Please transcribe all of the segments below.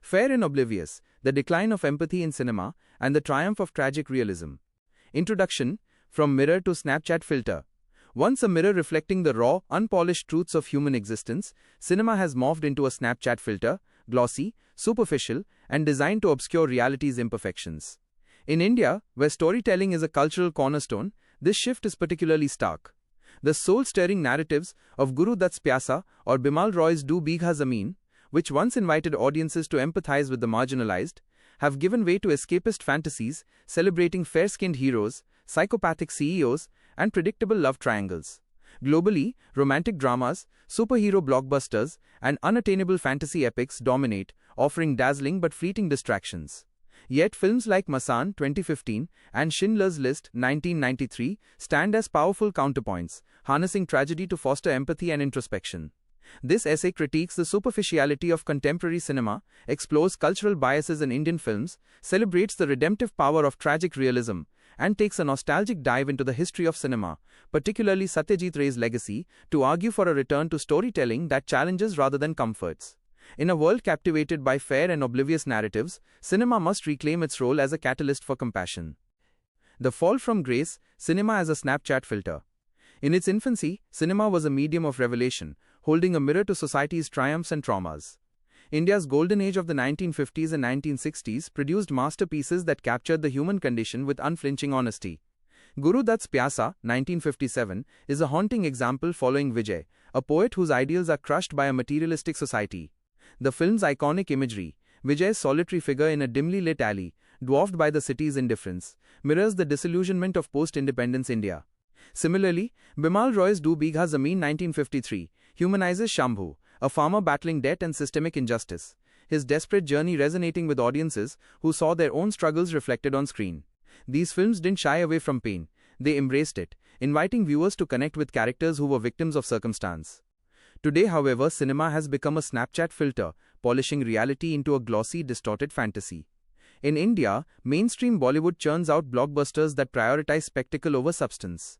Fair and Oblivious, The Decline of Empathy in Cinema and the Triumph of Tragic Realism. Introduction. From mirror to Snapchat filter. Once a mirror reflecting the raw, unpolished truths of human existence, cinema has morphed into a Snapchat filter, glossy, superficial, and designed to obscure reality's imperfections. In India, where storytelling is a cultural cornerstone, this shift is particularly stark. The soul-stirring narratives of Guru Dutt's Pyasa or Bimal Roy's Do Bigha Zameen, which once invited audiences to empathize with the marginalized, have given way to escapist fantasies celebrating fair-skinned heroes, psychopathic CEOs, and predictable love triangles. Globally, romantic dramas, superhero blockbusters, and unattainable fantasy epics dominate, offering dazzling but fleeting distractions. Yet films like Masan 2015 and Schindler's List 1993 stand as powerful counterpoints, harnessing tragedy to foster empathy and introspection. This essay critiques the superficiality of contemporary cinema, explores cultural biases in Indian films, celebrates the redemptive power of tragic realism, and takes a nostalgic dive into the history of cinema, particularly Satyajit Ray's legacy, to argue for a return to storytelling that challenges rather than comforts. In a world captivated by fair and oblivious narratives, cinema must reclaim its role as a catalyst for compassion. The fall from grace, cinema as a Snapchat filter. In its infancy, cinema was a medium of revelation, holding a mirror to society's triumphs and traumas. India's golden age of the 1950s and 1960s produced masterpieces that captured the human condition with unflinching honesty. Guru Dutt's Pyasa, 1957, is a haunting example following Vijay, a poet whose ideals are crushed by a materialistic society. The film's iconic imagery, Vijay's solitary figure in a dimly lit alley, dwarfed by the city's indifference, mirrors the disillusionment of post-independence India. Similarly, Bimal Roy's Do Bigha Zameen 1953 humanizes Shambhu, a farmer battling debt and systemic injustice, his desperate journey resonating with audiences who saw their own struggles reflected on screen. These films didn't shy away from pain, they embraced it, inviting viewers to connect with characters who were victims of circumstance. Today, however, cinema has become a Snapchat filter, polishing reality into a glossy, distorted fantasy. In India, mainstream Bollywood churns out blockbusters that prioritize spectacle over substance.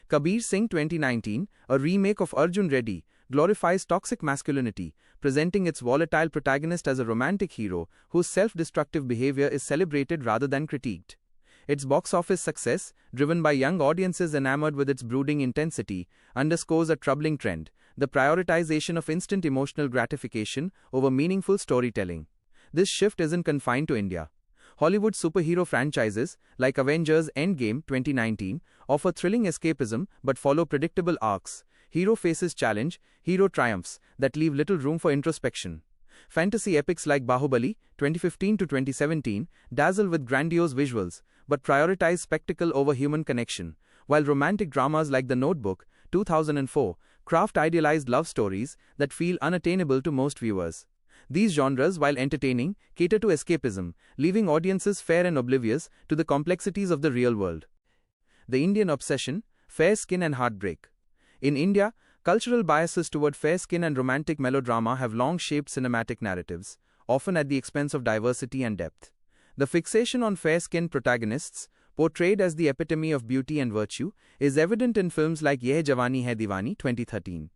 Kabir Singh 2019, a remake of Arjun Reddy, glorifies toxic masculinity, presenting its volatile protagonist as a romantic hero whose self-destructive behavior is celebrated rather than critiqued. Its box office success, driven by young audiences enamored with its brooding intensity, underscores a troubling trend: the prioritization of instant emotional gratification over meaningful storytelling. This shift isn't confined to India. Hollywood superhero franchises, like Avengers Endgame 2019, offer thrilling escapism but follow predictable arcs. Hero faces challenge, hero triumphs, that leave little room for introspection. Fantasy epics like Bahubali 2015 to 2017 dazzle with grandiose visuals, but prioritize spectacle over human connection, while romantic dramas like The Notebook 2004 craft idealized love stories that feel unattainable to most viewers. These genres, while entertaining, cater to escapism, leaving audiences fair and oblivious to the complexities of the real world. The Indian obsession, fair skin and heartbreak. In India, cultural biases toward fair skin and romantic melodrama have long shaped cinematic narratives, often at the expense of diversity and depth. The fixation on fair-skinned protagonists, portrayed as the epitome of beauty and virtue, is evident in films like Yeh Jawani Hai Diwani 2013.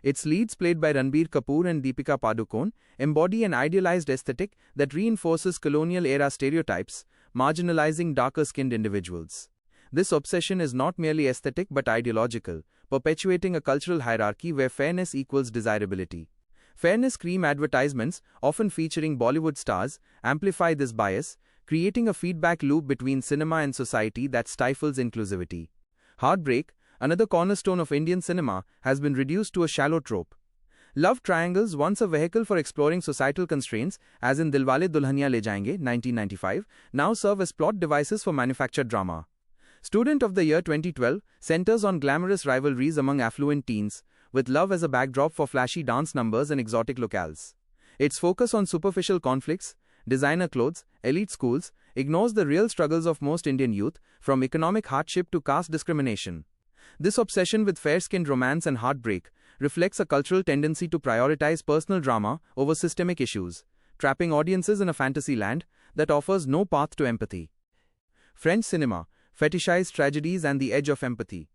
Its leads, played by Ranbir Kapoor and Deepika Padukone, embody an idealized aesthetic that reinforces colonial-era stereotypes, marginalizing darker-skinned individuals. This obsession is not merely aesthetic but ideological, perpetuating a cultural hierarchy where fairness equals desirability. Fairness cream advertisements, often featuring Bollywood stars, amplify this bias, creating a feedback loop between cinema and society that stifles inclusivity. Heartbreak, another cornerstone of Indian cinema, has been reduced to a shallow trope. Love triangles, once a vehicle for exploring societal constraints, as in Dilwale Dulhaniya Le Jayenge 1995, now serve as plot devices for manufactured drama. Student of the Year 2012 centers on glamorous rivalries among affluent teens, with love as a backdrop for flashy dance numbers and exotic locales. Its focus on superficial conflicts, designer clothes, elite schools, ignores the real struggles of most Indian youth, from economic hardship to caste discrimination. This obsession with fair-skinned romance and heartbreak reflects a cultural tendency to prioritize personal drama over systemic issues, trapping audiences in a fantasy land that offers no path to empathy. French cinema fetishized tragedies and the edge of empathy.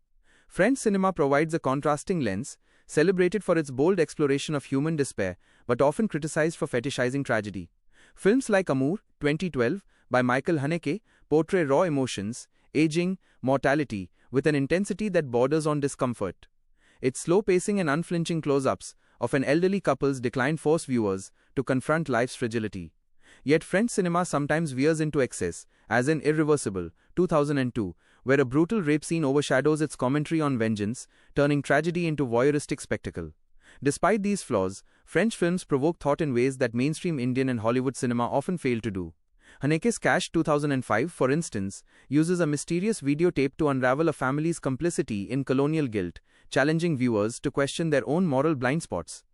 French cinema provides a contrasting lens, celebrated for its bold exploration of human despair, but often criticized for fetishizing tragedy. Films like Amour, 2012, by Michael Haneke, portray raw emotions, aging, mortality, with an intensity that borders on discomfort. Its slow pacing and unflinching close-ups of an elderly couple's decline force viewers to confront life's fragility. Yet French cinema sometimes veers into excess, as in Irreversible, 2002, where a brutal rape scene overshadows its commentary on vengeance, turning tragedy into voyeuristic spectacle. Despite these flaws, French films provoke thought in ways that mainstream Indian and Hollywood cinema often fail to do. Haneke's Cash 2005, for instance, uses a mysterious videotape to unravel a family's complicity in colonial guilt, challenging viewers to question their own moral blind spots.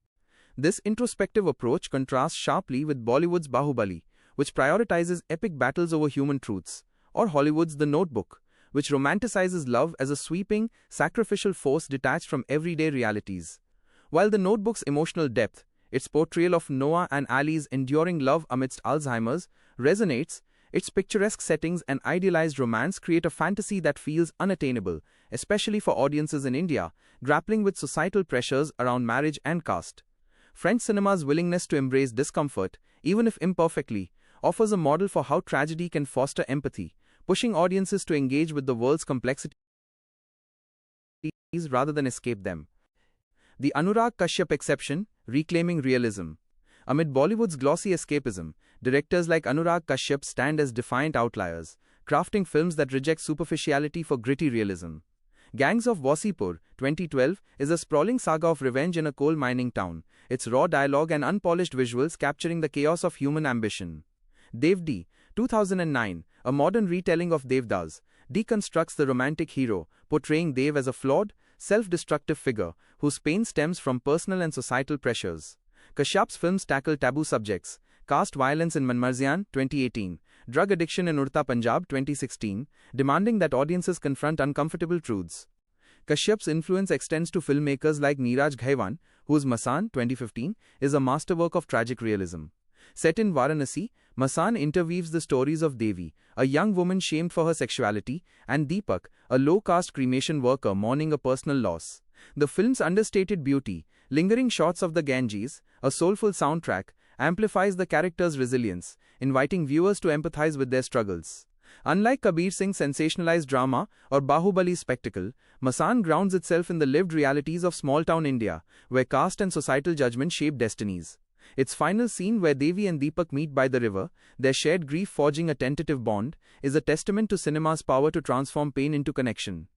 This introspective approach contrasts sharply with Bollywood's Bahubali, which prioritizes epic battles over human truths, or Hollywood's The Notebook, which romanticizes love as a sweeping, sacrificial force detached from everyday realities. While The Notebook's emotional depth, its portrayal of Noah and Ali's enduring love amidst Alzheimer's, resonates, its picturesque settings and idealized romance create a fantasy that feels unattainable, especially for audiences in India, grappling with societal pressures around marriage and caste. French cinema's willingness to embrace discomfort, even if imperfectly, offers a model for how tragedy can foster empathy, pushing audiences to engage with the world's complexities rather than escape them. The Anurag Kashyap exception, reclaiming realism. Amid Bollywood's glossy escapism, directors like Anurag Kashyap stand as defiant outliers, crafting films that reject superficiality for gritty realism. Gangs of Wasseypur, 2012, is a sprawling saga of revenge in a coal mining town, its raw dialogue and unpolished visuals capturing the chaos of human ambition. Devdi, 2009, a modern retelling of Devdas, deconstructs the romantic hero, portraying Dev as a flawed, self-destructive figure whose pain stems from personal and societal pressures. Kashyap's films tackle taboo subjects: caste violence in Manmarzian, 2018, drug addiction in Urta Punjab, 2016, demanding that audiences confront uncomfortable truths. Kashyap's influence extends to filmmakers like Neeraj Ghaiwan, whose Masan, 2015, is a masterwork of tragic realism. Set in Varanasi, Masan interweaves the stories of Devi, a young woman shamed for her sexuality, and Deepak, a low-caste cremation worker mourning a personal loss. The film's understated beauty, lingering shots of the Ganges, a soulful soundtrack, amplifies the characters' resilience, inviting viewers to empathize with their struggles. Unlike Kabir Singh's sensationalized drama or Bahubali's spectacle, Masan grounds itself in the lived realities of small-town India, where caste and societal judgment shape destinies. Its final scene, where Devi and Deepak meet by the river, their shared grief forging a tentative bond, is a testament to cinema's power to transform pain into connection.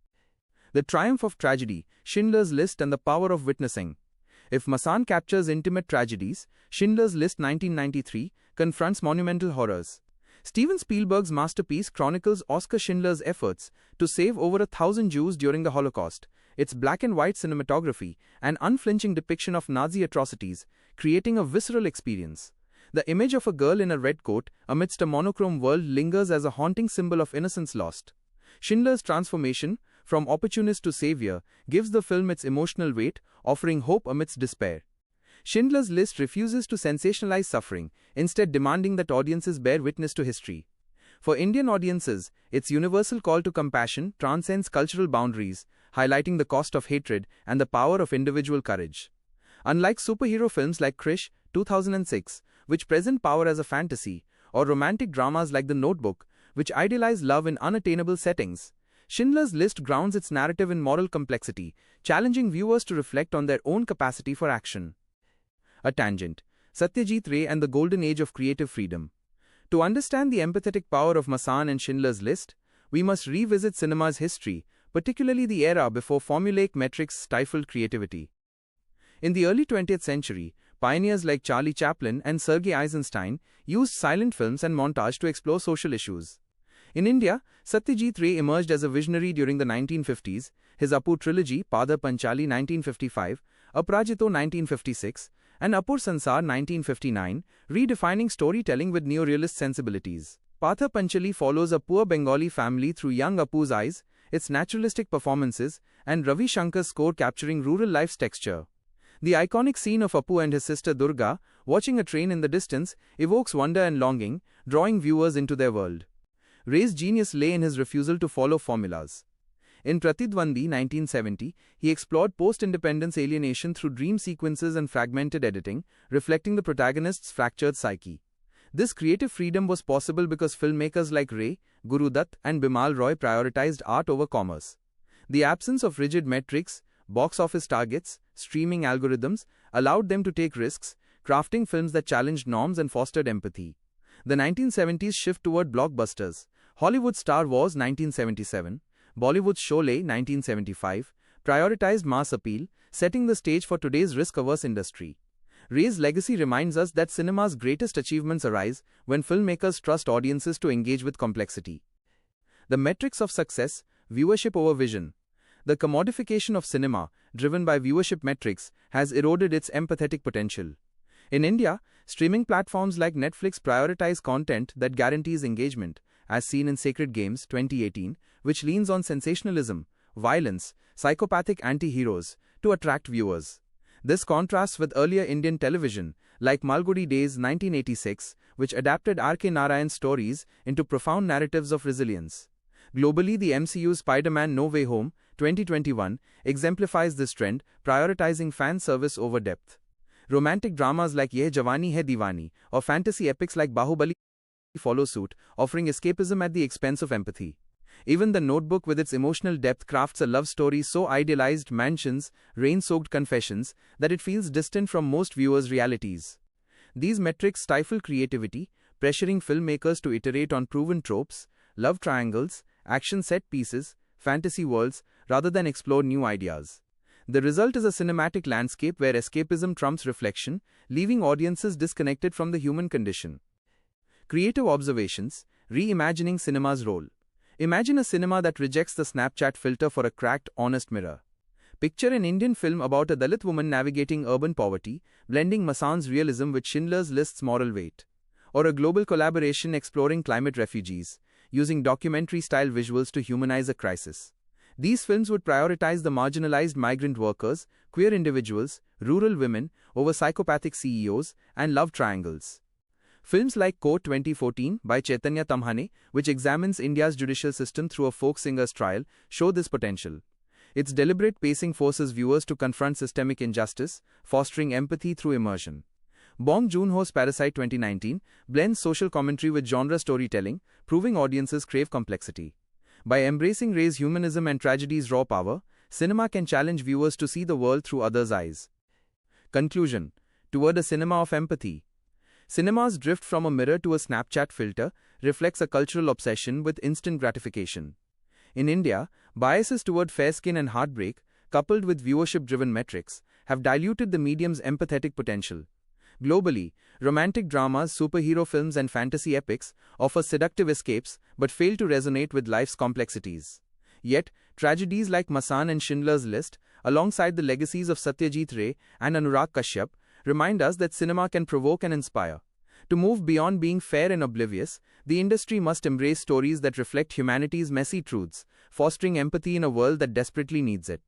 The triumph of tragedy, Schindler's List and the power of witnessing. If Masan captures intimate tragedies, Schindler's List 1993 confronts monumental horrors. Steven Spielberg's masterpiece chronicles Oskar Schindler's efforts to save over 1,000 Jews during the Holocaust. Its black and white cinematography and unflinching depiction of Nazi atrocities, creating a visceral experience. The image of a girl in a red coat amidst a monochrome world lingers as a haunting symbol of innocence lost. Schindler's transformation, from opportunist to savior, gives the film its emotional weight, offering hope amidst despair. Schindler's List refuses to sensationalize suffering, instead demanding that audiences bear witness to history. For Indian audiences, its universal call to compassion transcends cultural boundaries, highlighting the cost of hatred and the power of individual courage. Unlike superhero films like Krish, 2006, which present power as a fantasy, or romantic dramas like The Notebook, which idealize love in unattainable settings, Schindler's List grounds its narrative in moral complexity, challenging viewers to reflect on their own capacity for action. A tangent. Satyajit Ray and the Golden Age of Creative Freedom. To understand the empathetic power of Masan and Schindler's List, we must revisit cinema's history, particularly the era before formulaic metrics stifled creativity. In the early 20th century, pioneers like Charlie Chaplin and Sergei Eisenstein used silent films and montage to explore social issues. In India, Satyajit Ray emerged as a visionary during the 1950s, his Apu trilogy, Padar Panchali 1955, Aprajito 1956, and Apur Sansar 1959, redefining storytelling with neorealist sensibilities. Patha Panchali follows a poor Bengali family through young Apu's eyes, its naturalistic performances, and Ravi Shankar's score capturing rural life's texture. The iconic scene of Apu and his sister Durga, watching a train in the distance, evokes wonder and longing, drawing viewers into their world. Ray's genius lay in his refusal to follow formulas. In Pratidwandi 1970, he explored post-independence alienation through dream sequences and fragmented editing, reflecting the protagonist's fractured psyche. This creative freedom was possible because filmmakers like Ray, Guru Dutt, and Bimal Roy prioritized art over commerce. The absence of rigid metrics, box office targets, streaming algorithms allowed them to take risks, crafting films that challenged norms and fostered empathy. The 1970s shift toward blockbusters. Hollywood's Star Wars 1977, Bollywood's Sholay 1975, prioritized mass appeal, setting the stage for today's risk-averse industry. Ray's legacy reminds us that cinema's greatest achievements arise when filmmakers trust audiences to engage with complexity. The metrics of success, viewership over vision. The commodification of cinema, driven by viewership metrics, has eroded its empathetic potential. In India, streaming platforms like Netflix prioritize content that guarantees engagement, as seen in Sacred Games 2018, which leans on sensationalism, violence, psychopathic anti-heroes, to attract viewers. This contrasts with earlier Indian television, like Malgudi Days 1986, which adapted R.K. Narayan's stories into profound narratives of resilience. Globally, the MCU's Spider-Man No Way Home 2021 exemplifies this trend, prioritizing fan service over depth. Romantic dramas like Yeh Jawani Hai Deewani or fantasy epics like Bahubali follow suit, offering escapism at the expense of empathy. Even The Notebook with its emotional depth crafts a love story so idealized mansions, rain-soaked confessions, that it feels distant from most viewers' realities. These metrics stifle creativity, pressuring filmmakers to iterate on proven tropes, love triangles, action set pieces, fantasy worlds, rather than explore new ideas. The result is a cinematic landscape where escapism trumps reflection, leaving audiences disconnected from the human condition. Creative observations, reimagining cinema's role. Imagine a cinema that rejects the Snapchat filter for a cracked, honest mirror. Picture an Indian film about a Dalit woman navigating urban poverty, blending Masan's realism with Schindler's List's moral weight. Or a global collaboration exploring climate refugees, using documentary-style visuals to humanize a crisis. These films would prioritize the marginalized migrant workers, queer individuals, rural women, over psychopathic CEOs, and love triangles. Films like Court 2014 by Chaitanya Tamhane, which examines India's judicial system through a folk singer's trial, show this potential. Its deliberate pacing forces viewers to confront systemic injustice, fostering empathy through immersion. Bong Joon-ho's Parasite 2019 blends social commentary with genre storytelling, proving audiences crave complexity. By embracing Ray's humanism and tragedy's raw power, cinema can challenge viewers to see the world through others' eyes. Conclusion. Toward a cinema of empathy. Cinema's drift from a mirror to a Snapchat filter reflects a cultural obsession with instant gratification. In India, biases toward fair skin and heartbreak, coupled with viewership-driven metrics, have diluted the medium's empathetic potential. Globally, romantic dramas, superhero films, and fantasy epics offer seductive escapes but fail to resonate with life's complexities. Yet, tragedies like Masan and Schindler's List, alongside the legacies of Satyajit Ray and Anurag Kashyap, remind us that cinema can provoke and inspire. To move beyond being fair and oblivious, the industry must embrace stories that reflect humanity's messy truths, fostering empathy in a world that desperately needs it.